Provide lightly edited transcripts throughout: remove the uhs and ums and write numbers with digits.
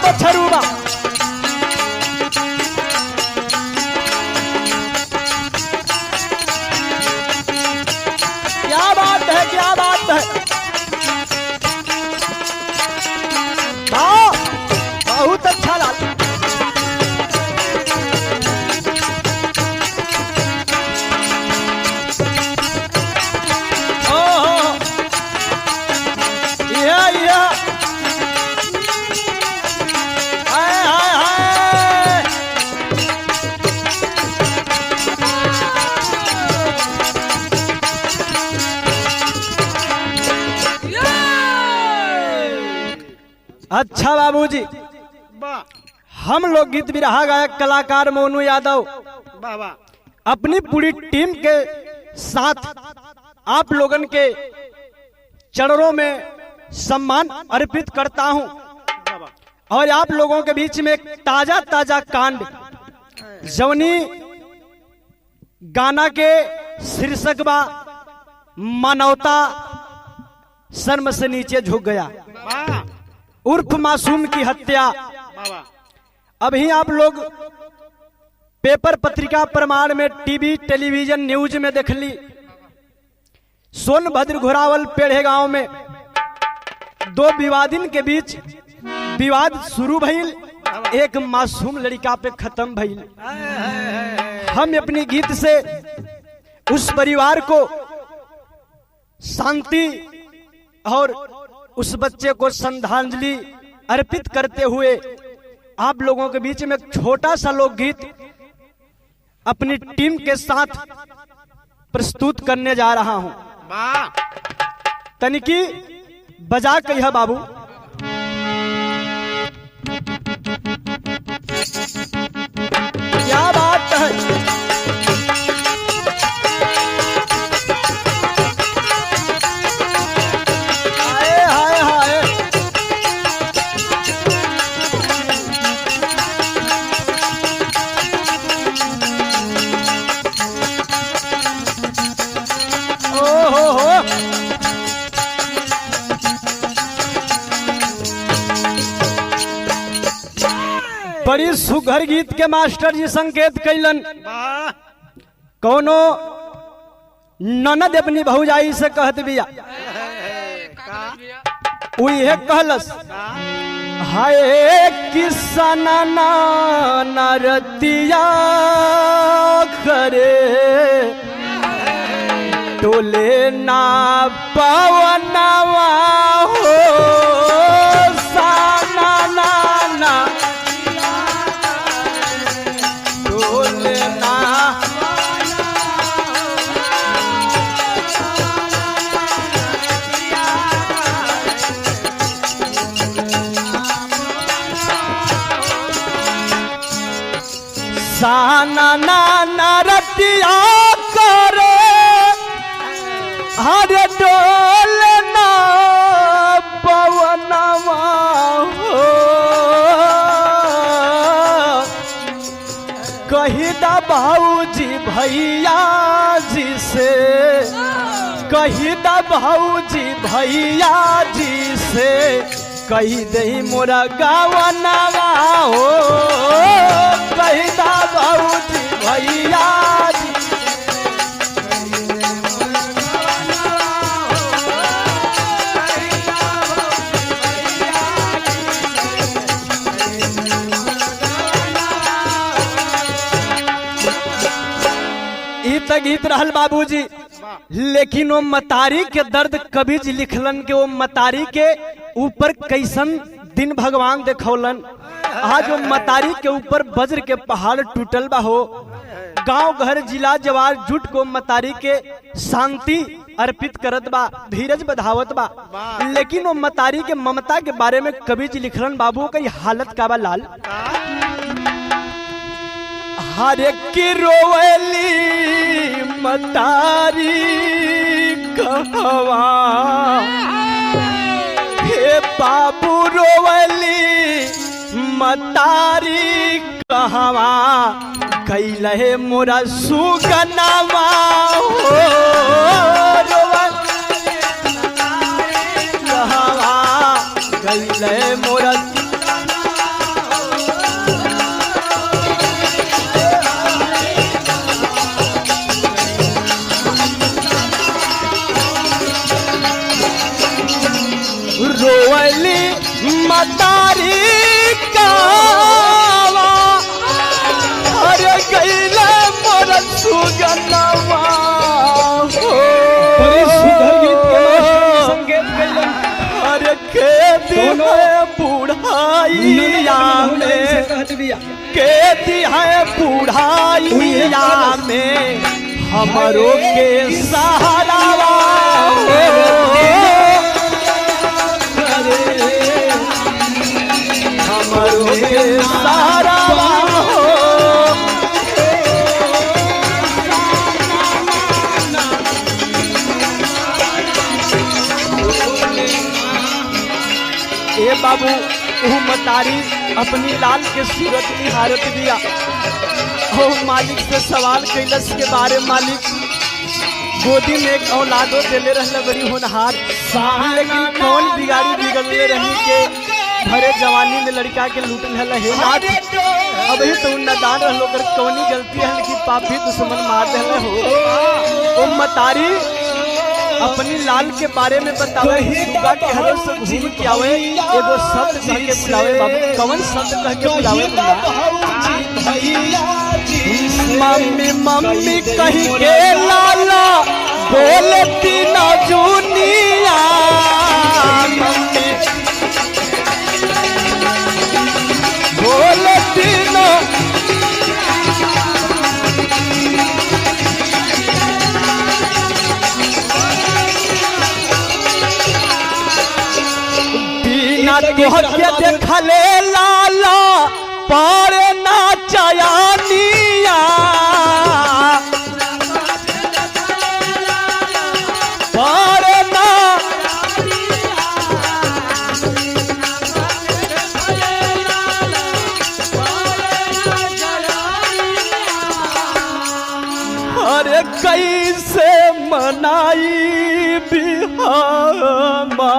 बछरुआ क्या बात है, क्या बात है। हाँ बहुत अच्छा लाल। अच्छा बाबूजी, हम लोग गीत बिरहा गायक कलाकार मोनू यादव अपनी पूरी टीम के साथ आप लोगन के चरणों में सम्मान अर्पित करता हूं और आप लोगों के बीच में एक ताजा ताजा कांड जवनी गाना के शीर्षक बा मानवता शर्म से नीचे झुक गया उर्फ मासूम की हत्या। अभी आप लोग पेपर पत्रिका प्रमाण में टीवी टेलीविजन न्यूज में देख ली सोनभद्र घोरावल पेड़े गांव में दो विवादिन के बीच विवाद शुरू भइल, एक मासूम लड़का पे खत्म भइल। हम अपनी गीत से उस परिवार को शांति और उस बच्चे को श्रद्धांजलि अर्पित करते हुए आप लोगों के बीच में एक छोटा सा लोकगीत अपनी टीम के साथ प्रस्तुत करने जा रहा हूं। तनिकी बजा कहिया बाबू। क्या बात है। बड़ी सुघर गीत के मास्टर जी संकेत कैलन। कौनो ननद अपनी भौजाई से कहत बिया, उहे कहलस हाय किसन नरतिया करे टोले ना पवनवा हो साना नाना टोले ना साना नाना रतिया करे हरे डोलना पवनवा हो कही दा भाऊजी भैया जी से, कही दा भाऊजी भैया जी से कही दे मोरा गावनवा हो कही दा भाऊजी भैया जी गीत रहल बाबूजी। लेकिन वो मतारी के दर्द कभी जी लिखलन के वो मतारी के ऊपर कैसन दिन भगवान देखौलन। आज वो मतारी के ऊपर वज्र के पहाड़ टूटल बा हो, गांव घर जिला जवार जुट को मतारी के शांति अर्पित करत बा, धीरज बधावत बा। लेकिन वो मतारी के ममता के बारे में कभी जी लिखलन बाबू का हालत का बा लाल। हरे की रोवली मतारी कहवा हे बाबू रोवली मतारी कहवा कैले मोरा सुगनावा हो रोवली कहवा कैले मोरा गली मतारी कावा अरे गईले मोर सुगनवा अरे खेती है बुढ़ाइया में खेती है बुढ़ाइया में हमरो के सहारावा हमरो के सहारावा ए बाबू वो मतारी अपनी लाल के सूरत निहारत दिया हो मालिक से सवाल कैलस के बारे मालिक गोदी में एक औलादो देले रहले बड़ी होनहार लेकिन कौन बिगाड़ी बिगड़ले रही के भरे जवानी में लड़का के लूट रहल हे नाथ अब ही तो नदान रहलो कर कौनी गलती है कि पापी दुश्मन मार रहले हो ओ मतारी अपनी लाल के बारे में बतावे सुगा के हर से घूम के आवे एगो शब्द कह के बुलावे बाबू कौन शब्द कह के बुलावे मम्मी मम्मी कही के लाला बोलती ना जुनिया मम्मी बोलती ना तोहके देखले लाला पर नाचयानिया पर ना अरे कैसे मनाई बिहामा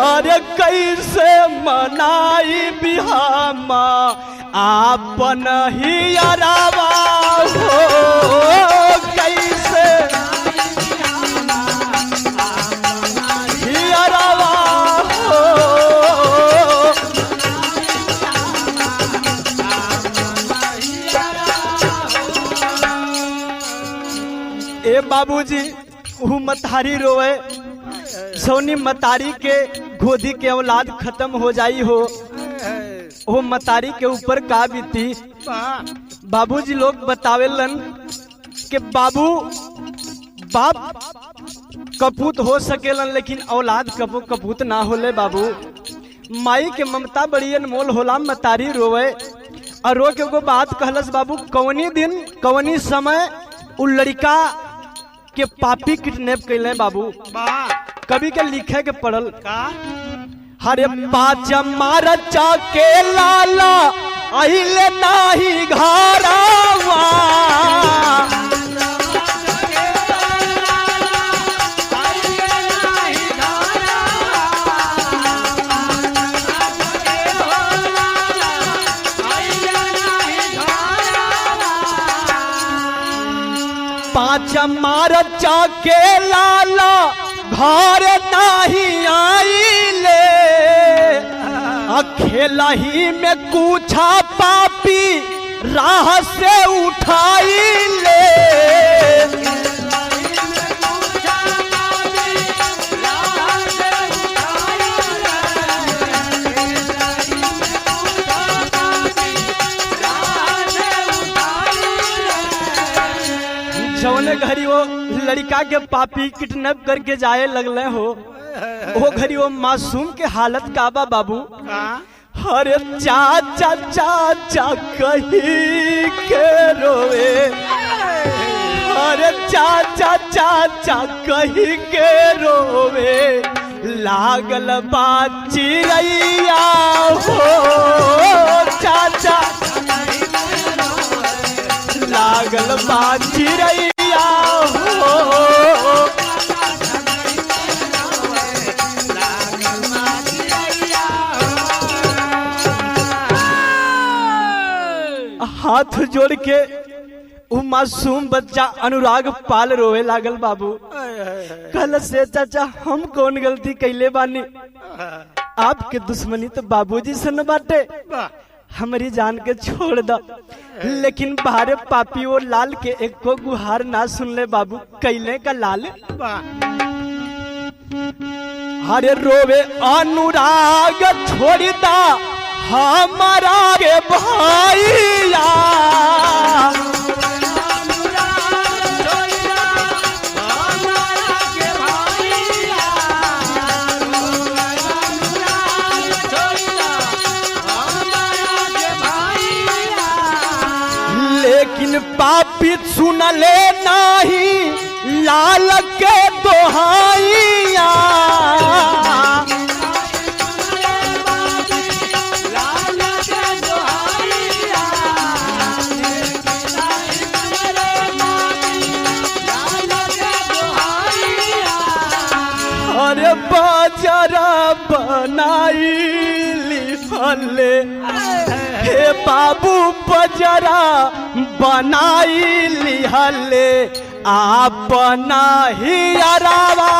अरे कैसे मनाई बिहामा आपन ही अरावा हो कैसे ही अरावा हो ए बाबूजी वो मतारी रोए सोनी मतारी के गोदी के औलाद खत्म हो जाई हो वो मतारी के ऊपर का बीती बाबूजी लोग बतावेलन कि बाबू बाप कपूत हो सकेलन लेकिन औलाद कबो कपूत ना होले बाबू माई के ममता बड़ी अनमोल होला मतारी रोवे और रो के एगो बात कहलस बाबू कौनी दिन कौनी समय उ लड़का के पापी किडनैप कैले बाबू कभी के लिखे के पढ़ल का हरे पाँच मार चाके लाला आइले नाही घरावा पाँच मार चाके लाला घर नहीं आईले अकेला ही में कुछा पापी राह से उठाईले जौने घड़ी वो लड़का के पापी किडनैप करके जाए लगले हो वो घड़ी वो मासूम के हालत का बा बाबू अरे चाचा चाचा कही के रोवे अरे चाचा चाचा कही के रोवे लागल बा चिरैया हो चाचा लागल बा चिरैया हो हाथ जोड़ के वो मासूम बच्चा अनुराग पाल रोवे लागल बाबू कल से चाचा हम कौन गलती कैले बानी, आपके दुश्मनी तो बाबूजी से न बाटे, हमारी जान के छोड़ दो। लेकिन बाहर पापी वो लाल के एक को गुहार ना सुन ले बाबू, कैले का लाल हरे रोवे अनुराग छोड़ दा हमारा के भाईया। लेकिन पापी सुन ले नाही लाल के दोहाइया। अरे बाजरा बनाई लिहले हे बाबू, बजरा बनाई लिहले अपना ही अरावा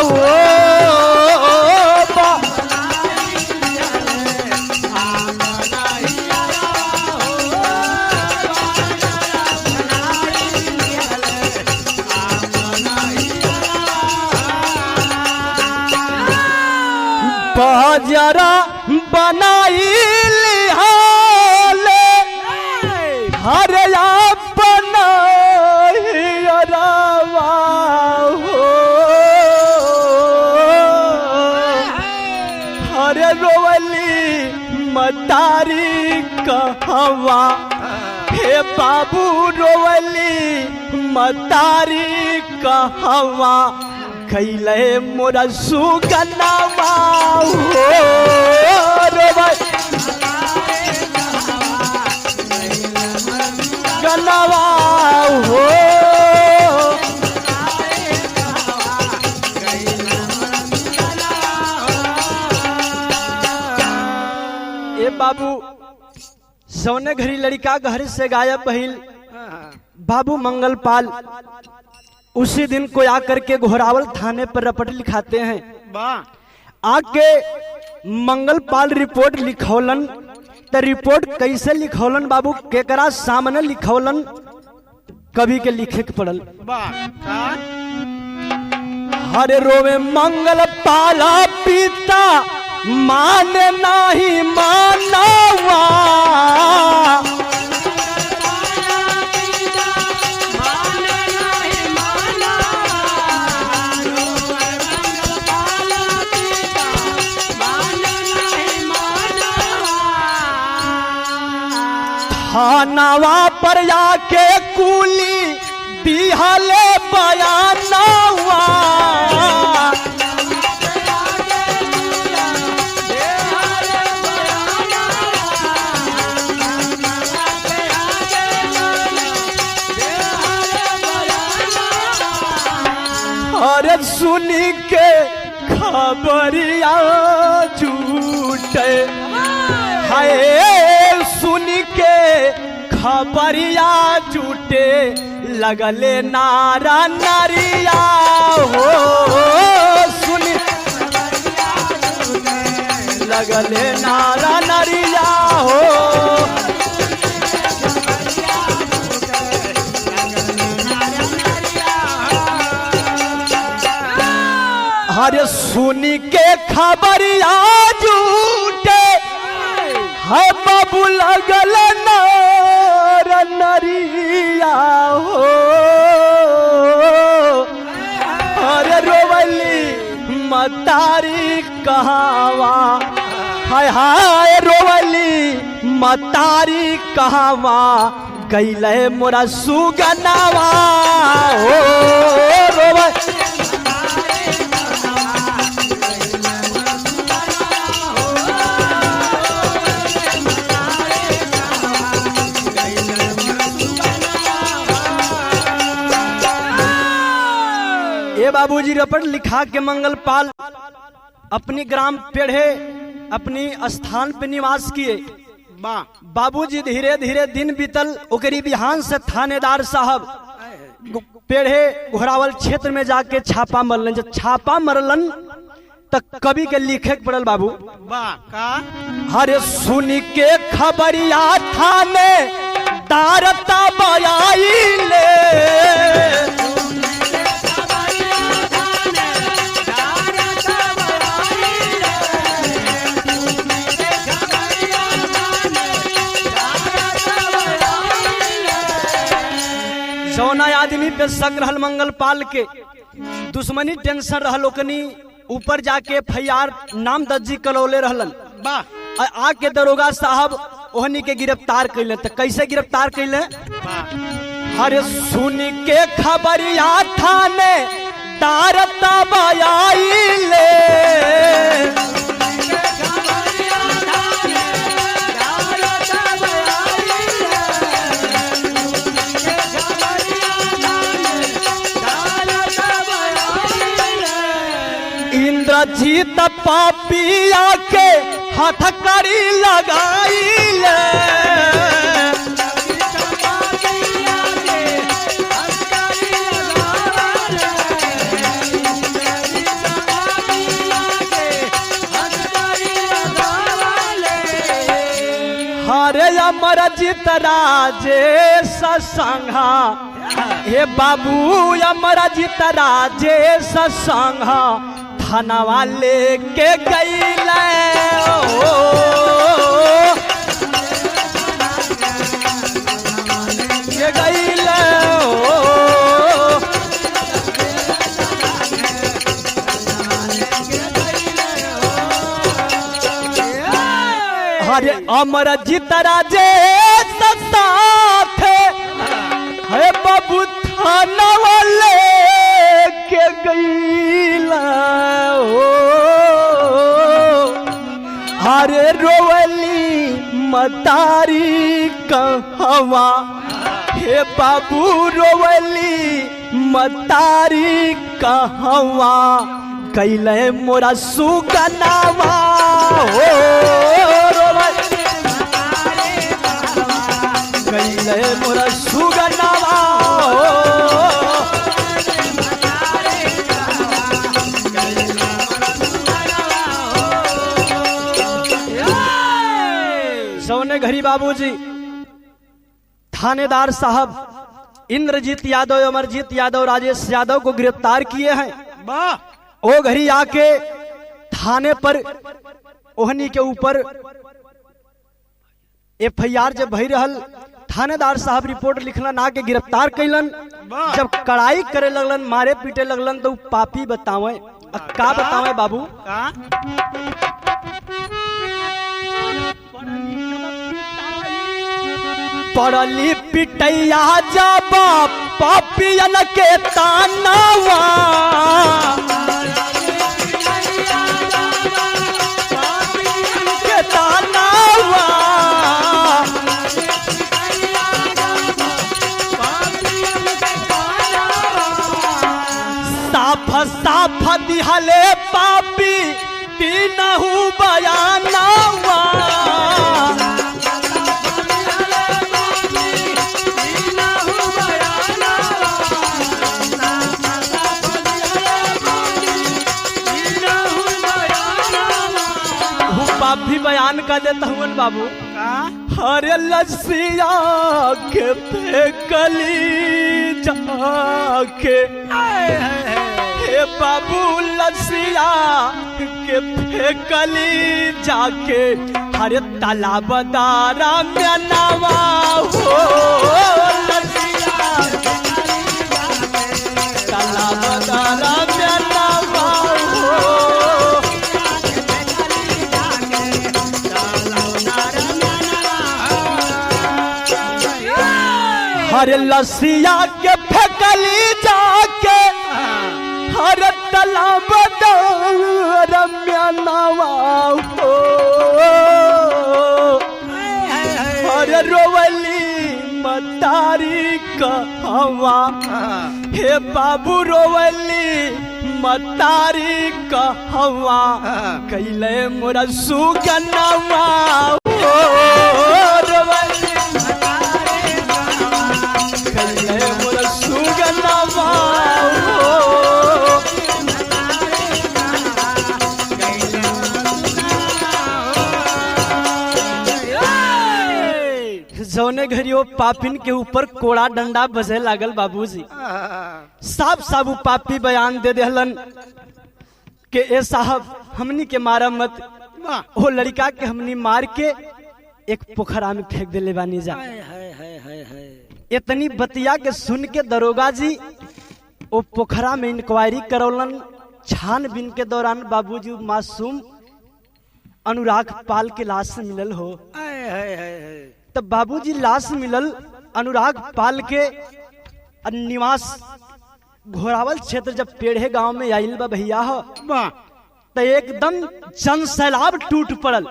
हो। बजरा बनाई लिहाले हरे अपना ही अरावा हो। हरे रोवली मतारी कहवा हे बाबू, रोवली मतारी कहवा कैले मोरा सुगनावा हो। गनावा हो ए बाबू, सोने घड़ी लड़का घर से गायब भइल बाबू मंगलपाल। उसी दिन को आकर के घोरावल थाने पर रपट लिखाते हैं। आके मंगलपाल रिपोर्ट लिखौलन। तो रिपोर्ट कैसे लिखौलन बाबू, केकरा सामने लिखौलन, कवि के लिखे के पड़ल। हरे रोवे मंगलपाला पिता माने नहीं मानवा। थानावा पर जाके कूली दिहले बयानवा। अरे सुनी के खबरिया झूठे हाय, सुनी के खबरिया झूठे लगले नारा नारिया हो। सुनी लगले नारा नारिया हो। अरे सुनी के खबरिया झूठे है बाबू लगल नार नरिया हो। अरे रोवली मतारी कहवा हाय हाय, रोवली मतारी कहवा कैले मोरा सुगनावा हो। रोवली बाबूजी रपट लिखा के मंगलपाल अपनी ग्राम पेढ़े अपनी स्थान पे निवास किए। बाबूजी धीरे धीरे दिन बीतल। ओकरी बिहान से थानेदार साहब पेड़े घोरावल क्षेत्र में जाके छापा मरलन। जब छापा मरलन तक कवि के लिखे के पड़ल बाबू। वाह का अरे सुन के खबरिया थाने दारता बयाइले, जौना आदमी पे संग रहल मंगल पाल के दुश्मनी टेंशन रहल ओकनी ऊपर जाके फैयार नाम दर्जी कलौले रहलन। वाह आके दरोगा साहब ओहनी के गिरफ्तार कैले। तो कैसे गिरफ्तार कैले? अरे सुन के खबरिया थाने दारता बयाइले, इंद्रजीत पापिया के हथकड़ी लगाइले, हरे अमरजीत राजेश संघा, हे बाबू अमरजीत राजेश संघा थानावा लेके गईले। के गईले अरे अमरजीत राजेश साथ है बाबू थानावा लेके गईला। अरे रोवली मतारी कहवा, हे बाबू रोवली मतारी कहवा, कैले मोरा सुगनावा हो, कैले मोरा सुगनावा हो। सौने घरी बाबूजी थानेदार साहब इंद्रजीत यादव, अमरजीत यादव, राजेश यादव को गिरफ्तार किए हैं। वाह ओ घड़ी आके थाने पर ओहनी के ऊपर FIR जब भई रहल, थानेदार साहब रिपोर्ट लिखलन, आके गिरफ्तार कैलन। जब कड़ाई करे लगलन, मारे पीटे लगलन, तो पापी बतावे। का बतावे बाबू? पड़ली पिटैया जब पापियन के तानावा, के तानावा, साफ साफ दिहले पापी तीनहु बयानावा, भी बयान कर देता हूँ बाबू। हरे लसिया के फेंकली जाके, हे बाबू लसिया के फेंकली जाके, हरे तालाब दारा में नवा हो, तालाब दारा में नवा हो। हरे लसिया के फेंकली जाके, हरे तालाब रम्या नवा हो, हरे रोवली मतारी कहवा, हे बाबू रोवली मतारी कहवा, कैले मोरा सुगनवा हो, रोवली कैले मोरा सुगनवा जौने घड़ी वो पापिन के ऊपर कोड़ा डंडा बजे लागल बाबूजी। साफ साफ वो पापी बयान दे देहलन कि ए साहब हमनी के मारा मत, वो लड़का के हमनी मार के एक पोखरा में फेंक देले बानी जा। इतनी बतिया के सुन के दरोगा जी वो पोखरा में इंक्वायरी करौलन। छानबीन के दौरान बाबूजी मासूम अनुराग पाल के लाश से मिलल हो। तब बाबूजी लाश मिलल अनुराग पाल के निवास घोरावल क्षेत्र जब पेड़े गांव में आइल बा भैया हो, तो एकदम जन सैलाब टूट पड़ल।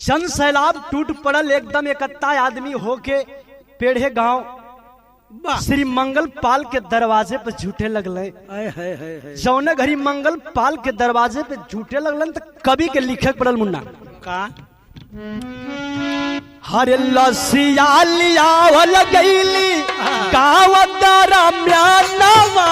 जन सैलाब टूट पड़ल, एकदम इकट्ठा आदमी होके पेड़े गांव श्री मंगल पाल के दरवाजे पे झूठे लगले। जौने घड़ी मंगल पाल के दरवाजे पे झूठे लगलन तो कवि के लिखे पड़ल मुन्ना का हरे लसिया लियावल गईली कावदरा म्यानवा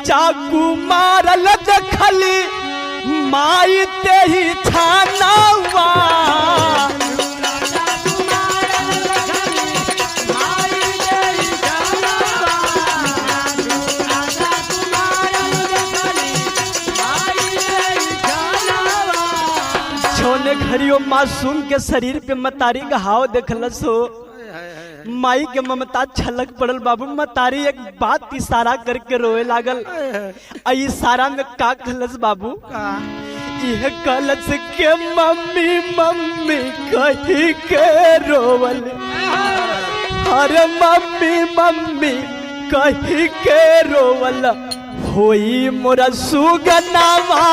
चाकू मारल देखली माई ते ही छानावा छोने घड़ियों मासूम के शरीर पे मतारी घाव देखलस हो। माई के ममता छलक पड़ल बाबू। मतारी एक बात इशारा करके रोए लागल। इशारा में का कहलस बाबू? यह कहलस के मम्मी मम्मी कही के रोवल। अरे मम्मी मम्मी कही के रोवल होई मोरा सुगनावा।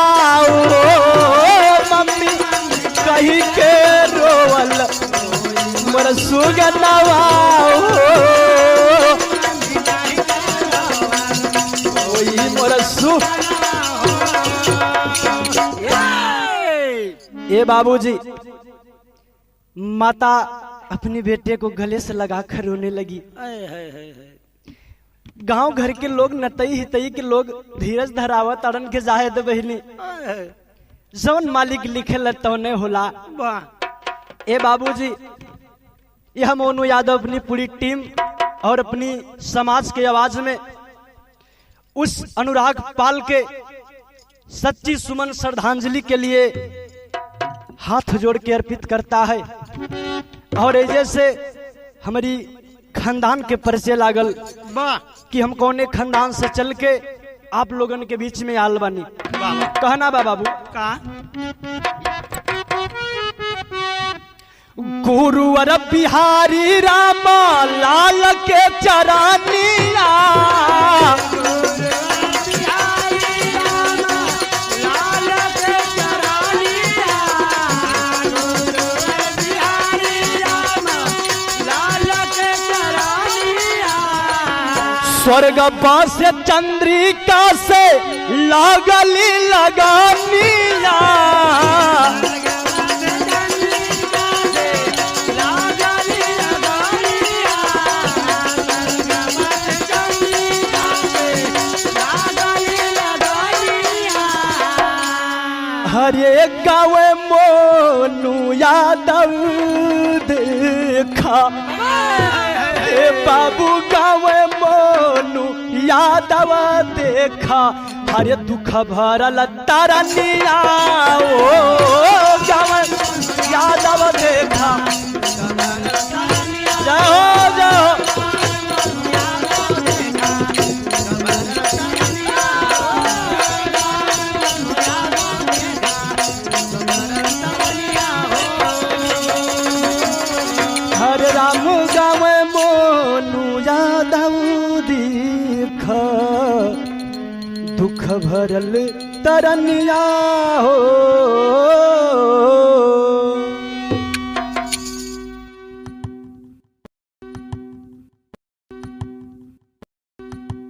मम्मी कही के रोवल मोरा सुगनावा होई मोरा सु। ए बाबूजी, माता अपने बेटे को गले से लगाकर रोने लगी। गांव घर के लोग नतई हितई के लोग धीरज धरावत तारन के जाहिद बहिनी जौन मालिक लिखे लतौने होला। ए बाबूजी, यह मोनू यादव अपनी पूरी टीम और अपनी समाज के आवाज में उस अनुराग पाल के सच्ची सुमन श्रद्धांजलि के लिए हाथ जोड़ के अर्पित करता है। और जैसे हमारी खानदान के परिचय लागल कि हम कौने खानदान से चल के आप लोगन के बीच में आल बानी। कहना बा बाबू का गुरुवर बिहारी राम लाल के चरानिया स्वर्ग पास चंद्रिका से लागली लगानिया हरे गावे मोनू यादव देखा। ए बाबू गावे मोनू यादव देखा। हरे दुख भरल तरनिया ओ गावे यादव देखा। जय हो जय हो। हरे राम गावे मोनू यादव देखा। दुख भरल तरनिया हो।